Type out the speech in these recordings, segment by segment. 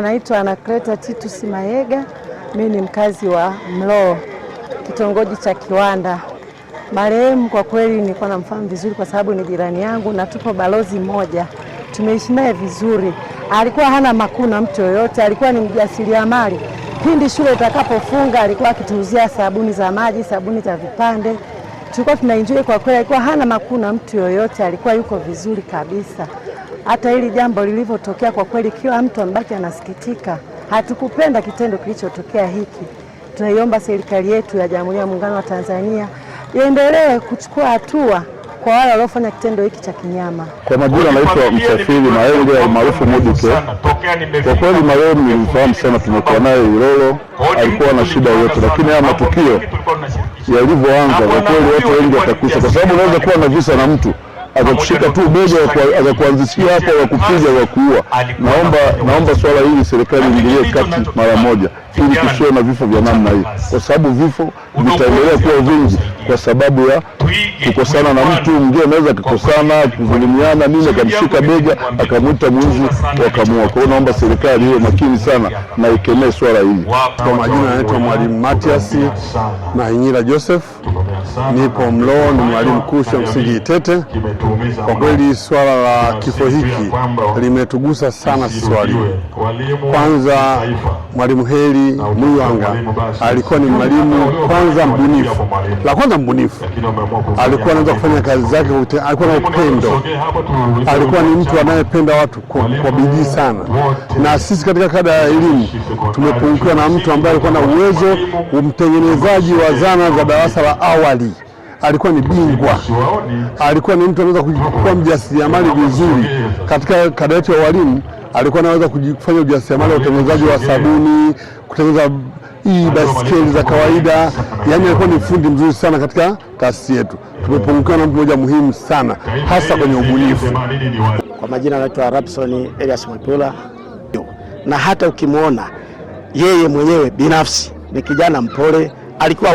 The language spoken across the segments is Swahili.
Naitwa Anakleta Titus Mayega. Mimi ni mkazi wa Mlowo, kitongoji cha Kiwanda. Marehemu kwa kweli nilikuwa namfahamu vizuri kwa sababu ni jirani yangu na tupo balozi moja. Tumeishi naye vizuri. Alikuwa hana makuu na mtu yoyote, alikuwa ni mjasiriamali. Pindi shule itakapofunga alikuwa akituuzia sabuni za maji, sabuni za vipande. Tulikuwa tunaenjoy kwa kweli, alikuwa hana makuu na mtu yoyote, alikuwa yuko vizuri kabisa. Hata hili jambo lilivyotokea kwa kweli kila mtu ambaki anasikitika. Hatukupenda kitendo kilichotokea hiki. Tunaiomba serikali yetu ya Jamhuri ya Muungano wa Tanzania iendelee kuchukua hatua kwa wale waliofanya kitendo hiki cha kinyama. Kwa majina naitwa Msafiri Mayega maarufu Mudike. Kwa kweli marehemu nilimfahamu sana, tumekuwa naye Ilolo, alikuwa na shida yoyote, lakini haya matukio yalivyoanza kwa kweli watu wengi watakufa, kwa sababu unaweza kuwa na visa na mtu akakushika tu bega akakuanzishia hapa wakupiga wakuua. Naomba swala hili serikali iingilie kati mara moja ili kusiwe na vifo vya namna hii, kwa sababu vifo vitaendelea kuwa vingi kwa sababu ya kukosana na mtu mwingine. Anaweza kukosana, kuvulimiana, nini, akamshika bega akamwita mwizi wakamua. Kwa hiyo naomba serikali iwe makini sana na ikemee swala hili. Kwa majina anaitwa Mwalimu Matias Mahinyira Joseph, nipo Mlowo, ni mwalimu mkuu shule msingi Itete. Kwa kweli swala la kifo hiki limetugusa sana sisi walimu. Kwanza Mwalimu Heri Muyanga alikuwa ni mwalimu kwanza mbunifu. La kwanza mbunifu, alikuwa anaweza kufanya kazi zake, alikuwa na upendo, alikuwa ni mtu anayependa watu kwa bidii sana. Na sisi katika kada ya elimu tumepungukiwa na mtu ambaye alikuwa na uwezo, mtengenezaji wa zana za darasa la awali. Alikuwa ni bingwa, alikuwa ni mtu anaweza kuwa mjasiriamali vizuri. Katika kada yetu ya walimu alikuwa anaweza kufanya ujasiriamali wa utengenezaji wa sabuni, kutengeneza hii baiskeli za kawaida. Yaani alikuwa ni fundi mzuri sana katika taasisi yetu. Tumepungukiwa na mtu mmoja muhimu sana, hasa kwenye ubunifu. Kwa majina anaitwa Rapson Elias Mwipula, na hata ukimwona yeye mwenyewe binafsi ni kijana mpole, alikuwa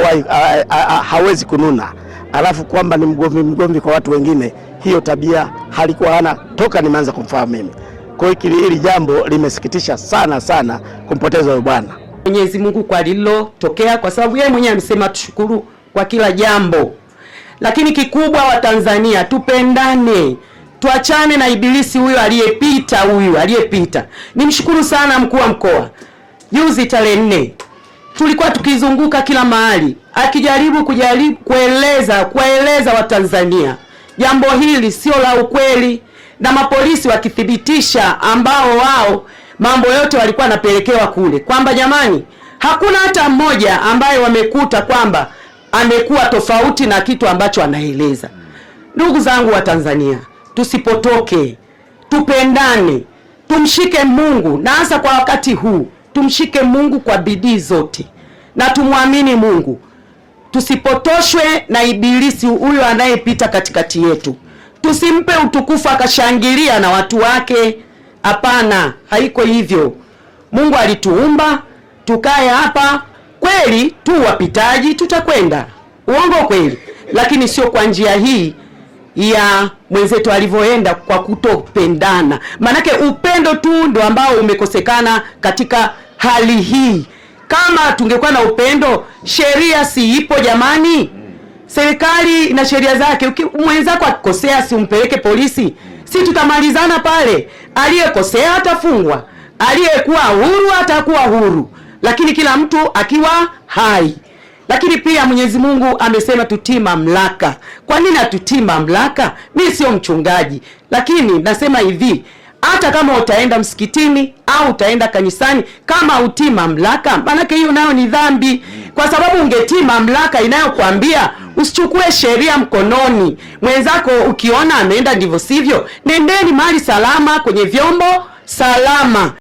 hawezi kununa, alafu kwamba ni mgomvi kwa watu wengine, hiyo tabia halikuwa hana toka nimeanza kumfahamu mimi. Kwa hiyo hili jambo limesikitisha sana sana kumpoteza huyo bwana. Mwenyezi Mungu kwa lililotokea, kwa sababu yeye mwenyewe amesema tushukuru kwa kila jambo. Lakini kikubwa wa Tanzania tupendane, tuachane na ibilisi huyo aliyepita. Nimshukuru sana mkuu wa mkoa. Juzi tarehe 4 tulikuwa tukizunguka kila mahali akijaribu kueleza Watanzania jambo hili sio la ukweli, na mapolisi wakithibitisha, ambao wao mambo yote walikuwa wanapelekewa kule, kwamba jamani, hakuna hata mmoja ambaye wamekuta kwamba amekuwa tofauti na kitu ambacho anaeleza. Ndugu zangu wa Tanzania, tusipotoke, tupendane, tumshike Mungu, na hasa kwa wakati huu tumshike Mungu kwa bidii zote na tumwamini Mungu. Tusipotoshwe na ibilisi huyo anayepita katikati yetu. Tusimpe utukufu akashangilia na watu wake. Hapana, haiko hivyo. Mungu alituumba tukae hapa, kweli tu wapitaji tutakwenda, uongo kweli, lakini sio kwa njia hii ya mwenzetu alivyoenda, kwa kutopendana. Manake upendo tu ndio ambao umekosekana katika hali hii. Kama tungekuwa na upendo, sheria si ipo jamani? Serikali ina sheria zake. Mwenzako akikosea si umpeleke polisi? Si tutamalizana pale? Aliyekosea atafungwa, aliyekuwa huru atakuwa huru, lakini kila mtu akiwa hai. Lakini pia Mwenyezi Mungu amesema tutii mamlaka. Kwa nini atutii mamlaka? Mimi sio mchungaji, lakini nasema hivi, hata kama utaenda msikitini au utaenda kanisani, kama utii mamlaka, maana hiyo nayo ni dhambi. Kwa sababu ungetii mamlaka inayokuambia usichukue sheria mkononi. Mwenzako ukiona ameenda ndivyo sivyo, nendeni mahali salama, kwenye vyombo salama.